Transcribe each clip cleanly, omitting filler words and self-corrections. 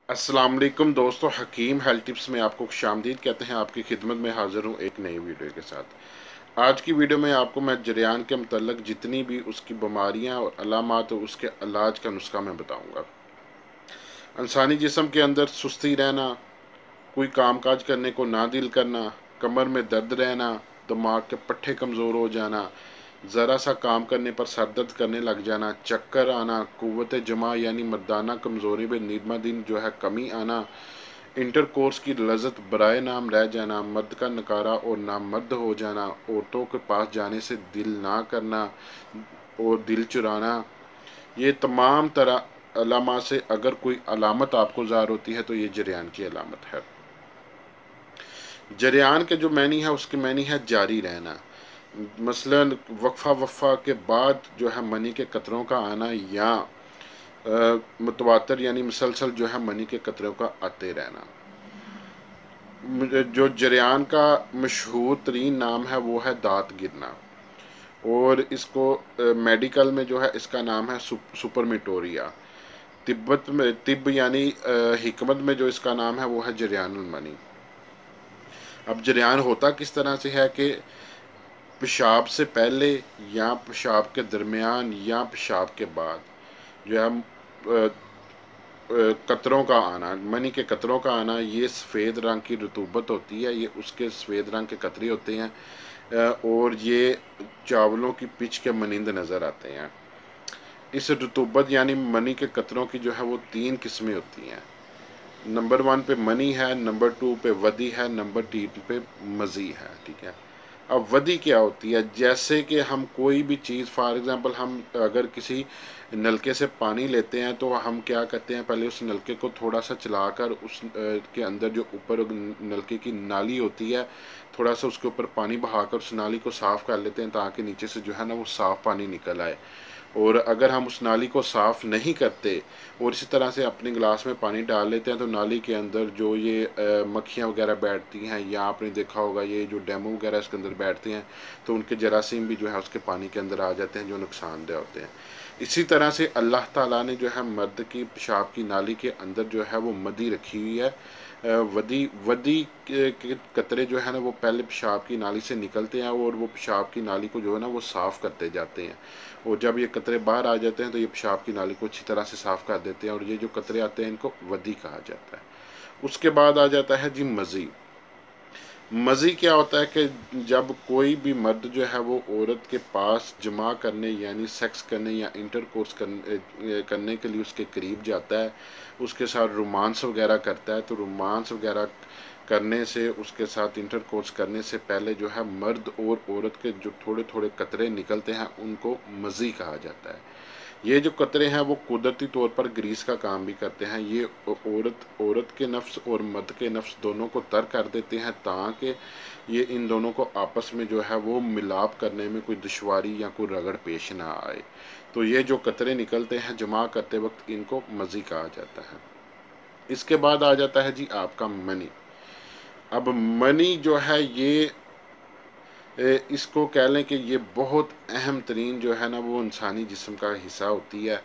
अस्सलाम वालेकुम दोस्तों, हकीम हेल्थ टिप्स में आपको खुशामदीद कहते हैं। आपकी खिदमत में हाज़िर हूँ एक नई वीडियो के साथ। आज की वीडियो में आपको मैं जरियान के मतलब जितनी भी उसकी बीमारियाँ और अलामात और उसके इलाज का नुस्खा मैं बताऊँगा। इंसानी जिस्म के अंदर सुस्ती रहना, कोई कामकाज करने को ना दिल करना, कमर में दर्द रहना, दिमाग के पट्टे कमज़ोर हो जाना, ज़रा सा काम करने पर सर दर्द करने लग जाना, चक्कर आना, कुव्वत जमा यानी मर्दाना कमज़ोरी में नीरमा दिन जो है कमी आना, इंटरकोर्स की लज़्ज़त बराए नाम रह जाना, मर्द का नकारा और नामर्द हो जाना, औरतों के पास जाने से दिल ना करना और दिल चुराना, ये तमाम तरह अलामा से अगर कोई अलामत आपको ज़ाहिर होती है तो ये जरियान की अलामत है। जरियान के जो मैनी है उसकी मैनी है जारी रहना, मसलन वक्फा वफ़ा के बाद जो है मनी के कतरों का आना या मुतवातर यानी मुसलसल जो है मनी के कतरों का आते रहना। जो जरियान का मशहूर तरीन नाम है वो है दांत गिरना, और इसको मेडिकल में जो है इसका नाम है सुपरमिटोरिया। तिब्बत में तिब्ब यानी हिकमत में जो इसका नाम है वो है जरियानुल मनी। अब जरियान होता किस तरह से है कि पेशाब से पहले या पेशाब के दरमियान या पेशाब के बाद जो है कतरों का आना, मनी के कतरों का आना, ये सफ़ेद रंग की रतूबत होती है, ये उसके सफ़ेद रंग के कतरे होते हैं और ये चावलों की पिच के मनिंद नज़र आते हैं। इस रतूबत यानी मनी के कतरों की जो है वो तीन किस्में होती हैं। नंबर 1 पे मनी है, नंबर 2 पे वदी है, नंबर 3 पे मज़ी है। ठीक है। अब वदी क्या होती है? जैसे कि हम कोई भी चीज़, फॉर एग्ज़ाम्पल हम अगर किसी नलके से पानी लेते हैं तो हम क्या करते हैं, पहले उस नलके को थोड़ा सा चलाकर उस के अंदर जो ऊपर नलके की नाली होती है, थोड़ा सा उसके ऊपर पानी बहाकर उस नाली को साफ़ कर लेते हैं ताकि नीचे से जो है ना वो साफ़ पानी निकल आए। और अगर हम उस नाली को साफ़ नहीं करते और इसी तरह से अपने गिलास में पानी डाल लेते हैं तो नाली के अंदर जो ये मक्खियाँ वगैरह बैठती हैं, या आपने देखा होगा ये जो डेमो वगैरह इसके अंदर बैठते हैं तो उनके जरासीम भी जो है उसके पानी के अंदर आ जाते हैं जो नुकसानदेह होते हैं। इसी तरह से अल्लाह ताला ने जो है मर्द की पेशाब की नाली के अंदर जो है वो मदी रखी हुई है। वदी वदी के कतरे जो है ना वो पहले पेशाब की नाली से निकलते हैं और वो पेशाब की नाली को जो है ना वो साफ़ करते जाते हैं, और जब ये कतरे बाहर आ जाते हैं तो ये पेशाब की नाली को अच्छी तरह से साफ़ कर देते हैं, और ये जो कतरे आते हैं इनको वदी कहा जाता है। उसके बाद आ जाता है जी मज़ी। मज़ी क्या होता है कि जब कोई भी मर्द जो है वो औरत के पास जमा करने यानी सेक्स करने या इंटरकोर्स करने के लिए उसके करीब जाता है, उसके साथ रोमांस वगैरह करता है, तो रोमांस वगैरह करने से, उसके साथ इंटरकोर्स करने से पहले जो है मर्द और औरत के जो थोड़े थोड़े कतरे निकलते हैं उनको मज़ी कहा जाता है। ये जो कतरे हैं वो कुदरती तौर पर ग्रीस का काम भी करते हैं। ये औरत औरत के नफ्स और मर्द के नफ्स दोनों को तर कर देते हैं ताकि ये इन दोनों को आपस में जो है वो मिलाप करने में कोई दुश्वारी या कोई रगड़ पेश ना आए। तो ये जो कतरे निकलते हैं जमा करते वक्त इनको मज़ी कहा जाता है। इसके बाद आ जाता है जी आपका मनी। अब मनी जो है ये इसको कह लें कि ये बहुत अहम तरीन जो है ना वो इंसानी जिस्म का हिस्सा होती है।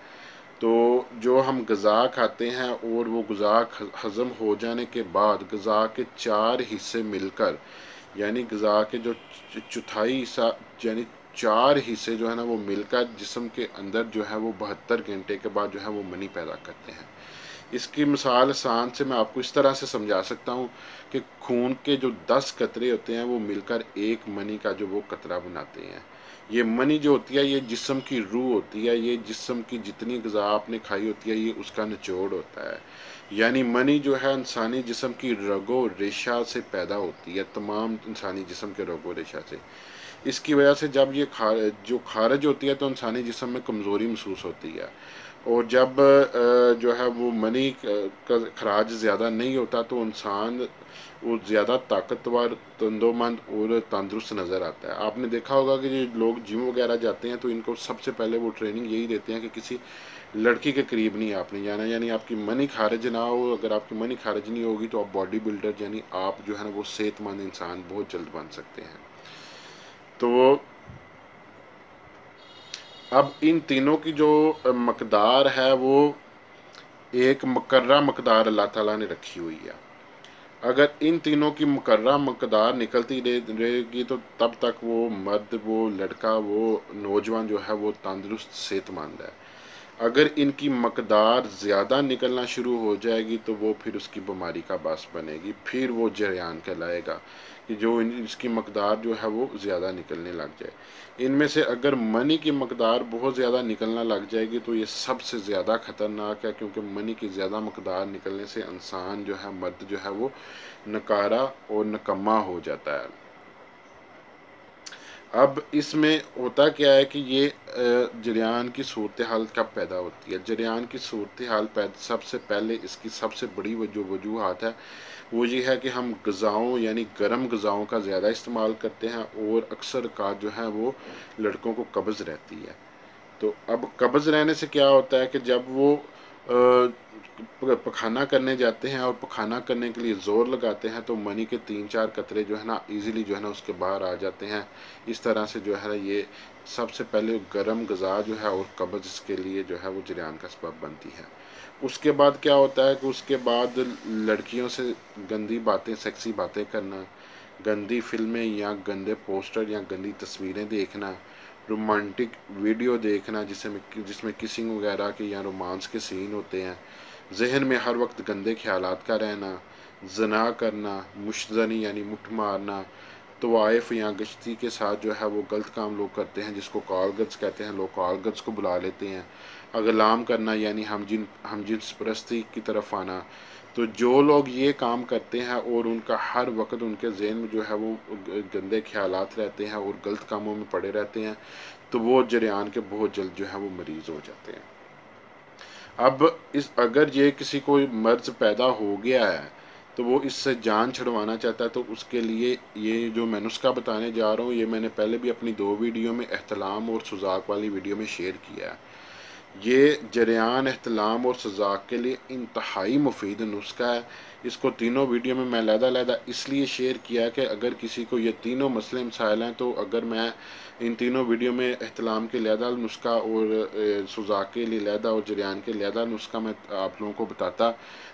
तो जो हम गज़ा खाते हैं और वो गज़ा हज़म हो जाने के बाद गज़ा के 4 हिस्से मिलकर यानी गज़ा के जो चौथाई हिस्सा यानी 4 हिस्से जो है ना वो मिलकर जिस्म के अंदर जो है वो 72 घंटे के बाद जो है वो मनी पैदा करते हैं। इसकी मिसाल आसान से मैं आपको इस तरह से समझा सकता हूँ कि खून के जो 10 कतरे होते हैं वो मिलकर एक मनी का जो वो कतरा बनाते हैं। ये मनी जो होती है ये जिस्म की रूह होती है, ये जिस्म की जितनी ग़िज़ा आपने खाई होती है ये उसका निचोड़ होता है। यानी मनी जो है इंसानी जिस्म की रगो रेशा से पैदा होती है, तमाम इंसानी जिस्म के रगो रेशा से। इसकी वजह से जब ये जो खारिज होती है तो इंसानी जिस्म में कमज़ोरी महसूस होती है, और जब जो है वो मनी का खराज ज़्यादा नहीं होता तो इंसान वो ज़्यादा ताकतवर, तंदोमंद और तंदुरुस्त नज़र आता है। आपने देखा होगा कि जो लोग जिम वगैरह जाते हैं तो इनको सबसे पहले वो ट्रेनिंग यही देते हैं कि किसी लड़की के करीब नहीं आपने जाना, यानी आपकी मनी खारिज ना हो। अगर आपकी मनी खारिज नहीं होगी तो आप बॉडी बिल्डर यानी आप जो है ना वो सेहतमंद इंसान बहुत जल्द बन सकते हैं। तो अब इन तीनों की जो मकदार है वो एक मुकर्रा मकदार अल्लाह ताला ने रखी हुई है। अगर इन तीनों की मुकर्रा मकदार निकलती रहेगी तो तब तक वो मर्द, वो लड़का, वो नौजवान जो है वो तंदुरुस्त सेहतमंद है। अगर इनकी मकदार ज़्यादा निकलना शुरू हो जाएगी तो वो फिर उसकी बीमारी का बास बनेगी, फिर वो जरियान कहलाएगा कि जो इसकी मकदार जो है वो ज़्यादा निकलने लग जाए। इनमें से अगर मनी की मकदार बहुत ज़्यादा निकलना लग जाएगी तो ये सबसे ज़्यादा ख़तरनाक है, क्योंकि मनी की ज़्यादा मकदार निकलने से इंसान जो है, मर्द जो है वो नकारा और नकम्मा हो जाता है। अब इसमें होता क्या है कि ये जरियान की सूरत हाल कब पैदा होती है। जरियान की सूरत हाल सबसे पहले इसकी सबसे बड़ी जो वजूहत है वो ये है कि हम ग़िज़ाओं यानी गर्म ग़िज़ाओं का ज़्यादा इस्तेमाल करते हैं, और अक्सर का जो है वो लड़कों को कब्ज़ रहती है। तो अब कब्ज़ रहने से क्या होता है कि जब वो पखाना करने जाते हैं और पखाना करने के लिए ज़ोर लगाते हैं तो मनी के 3-4 कतरे जो है ना इजीली जो है ना उसके बाहर आ जाते हैं। इस तरह से जो है ये सबसे पहले गर्म ग़िज़ा जो है और कब्ज़ के लिए जो है वो जरियान का सबब बनती है। उसके बाद क्या होता है कि उसके बाद लड़कियों से गंदी बातें, सेक्सी बातें करना, गंदी फिल्में या गंदे पोस्टर या गंदी तस्वीरें देखना, रोमांटिक वीडियो देखना जिसमें किसिंग वगैरह के या रोमांस के सीन होते हैं, जहन में हर वक्त गंदे ख्यालात का रहना, जना करना, मुश्तनी यानी मुठ मारना, तवाइफ या गश्ती के साथ जो है वो गलत काम लोग करते हैं जिसको कॉलगट्स कहते हैं, लोग कॉलगट्स को बुला लेते हैं। अगलाम करना यानी हम जिन्स परस्ती की तरफ आना। तो जो लोग ये काम करते हैं और उनका हर वक्त उनके जहन में जो है वो गंदे ख्यालात रहते हैं और गलत कामों में पड़े रहते हैं, तो वो जरियान के बहुत जल्द जो है वो मरीज़ हो जाते हैं। अब अगर ये किसी को मर्ज पैदा हो गया है तो वो इससे जान छुड़वाना चाहता है, तो उसके लिए ये जो मैं नुस्खा बताने जा रहा हूँ ये मैंने पहले भी अपनी 2 वीडियो में, एहतलाम और सुजाक वाली वीडियो में शेयर किया है। ये जरियान, एहतलाम और सजाक के लिए इंतहाई मुफीद नुस्खा है। इसको तीनों वीडियो में मैं अलहदा इसलिए शेयर किया है कि अगर किसी को ये तीनों मसले मसाइल हैं, तो अगर मैं इन तीनों वीडियो में एहतलाम के अलहदा नुस्खा और सजाक के लिए अलहदा और जरियान के अलहदा नुस्खा मैं आप लोगों को बताता,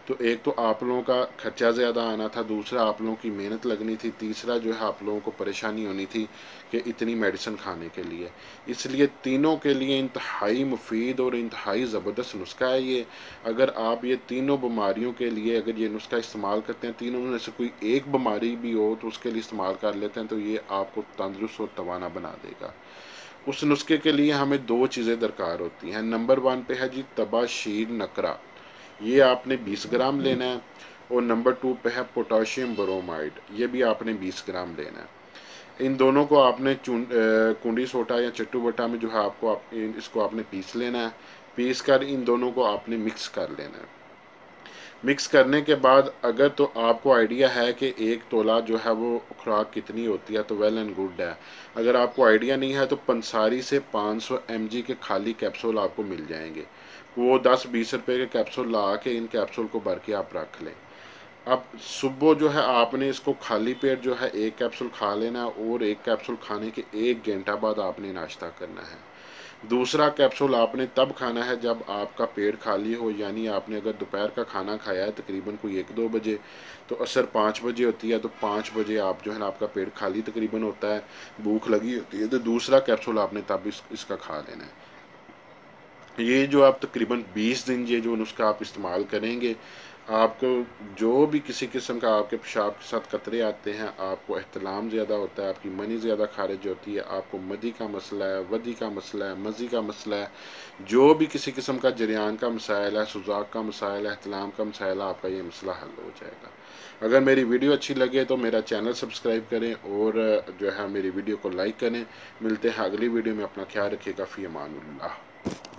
तो एक तो आप लोगों का खर्चा ज़्यादा आना था, दूसरा आप लोगों की मेहनत लगनी थी, तीसरा जो है आप लोगों को परेशानी होनी थी कि इतनी मेडिसिन खाने के लिए। इसलिए तीनों के लिए इंतहाई मुफीद और इंतहाई ज़बरदस्त नुस्खा है ये। अगर आप ये तीनों बीमारियों के लिए अगर ये नुस्खा इस्तेमाल करते हैं, तीनों में से कोई एक बीमारी भी हो तो उसके लिए इस्तेमाल कर लेते हैं, तो ये आपको तंदुरुस्त और तवाना बना देगा। उस नुस्खे के लिए हमें 2 चीज़ें दरकार होती हैं। नंबर 1 पे है जी तबाशीर नकरा, ये आपने 20 ग्राम लेना है, और नंबर 2 पे है पोटाशियम ब्रोमाइड, ये भी आपने 20 ग्राम लेना है। इन दोनों को आपने कुंडी सोटा या चट्टू बट्टा में जो है इसको आपने पीस लेना है। पीस कर इन दोनों को आपने मिक्स कर लेना है। मिक्स करने के बाद अगर तो आपको आइडिया है कि 1 तोला जो है वो खुराक कितनी होती है तो वेल एंड गुड है। अगर आपको आइडिया नहीं है तो पंसारी से 500 mg के खाली कैप्सूल आपको मिल जाएंगे। वो 10-20 रुपए के कैप्सूल ला के इन कैप्सूल को भर के आप रख लें। अब सुबह जो है आपने इसको खाली पेट जो है 1 कैप्सूल खा लेना है, और 1 कैप्सूल खाने के 1 घंटा बाद आपने नाश्ता करना है। दूसरा कैप्सूल आपने तब खाना है जब आपका पेट खाली हो, यानी आपने अगर दोपहर का खाना खाया है तकरीबन कोई 1-2 बजे, तो असर 5 बजे होती है, तो 5 बजे आप जो है ना आपका पेट खाली तकरीबन होता है, भूख लगी होती है, तो दूसरा कैप्सूल आपने तब इसका खा लेना है। ये जो आप तकरीबन 20 दिन ये जो नुस्खा आप इस्तेमाल करेंगे, आपको जो भी किसी किस्म का आपके पेशाब के साथ कतरे आते हैं, आपको एहतलाम ज़्यादा होता है, आपकी मनी ज़्यादा खारिज होती है, आपको मदी का मसला है, वदी का मसला है, मज़ी का मसला है, जो भी किसी किस्म का जरियान का मसाइल है, सुजाक का मसाइल है, एहतलाम का मसाइल है, आपका ये मसला हल हो जाएगा। अगर मेरी वीडियो अच्छी लगे तो मेरा चैनल सब्सक्राइब करें और जो है मेरी वीडियो को लाइक करें। मिलते हैं अगली वीडियो में, अपना ख्याल रखिएगा। फ़ी अमानुल्लाह।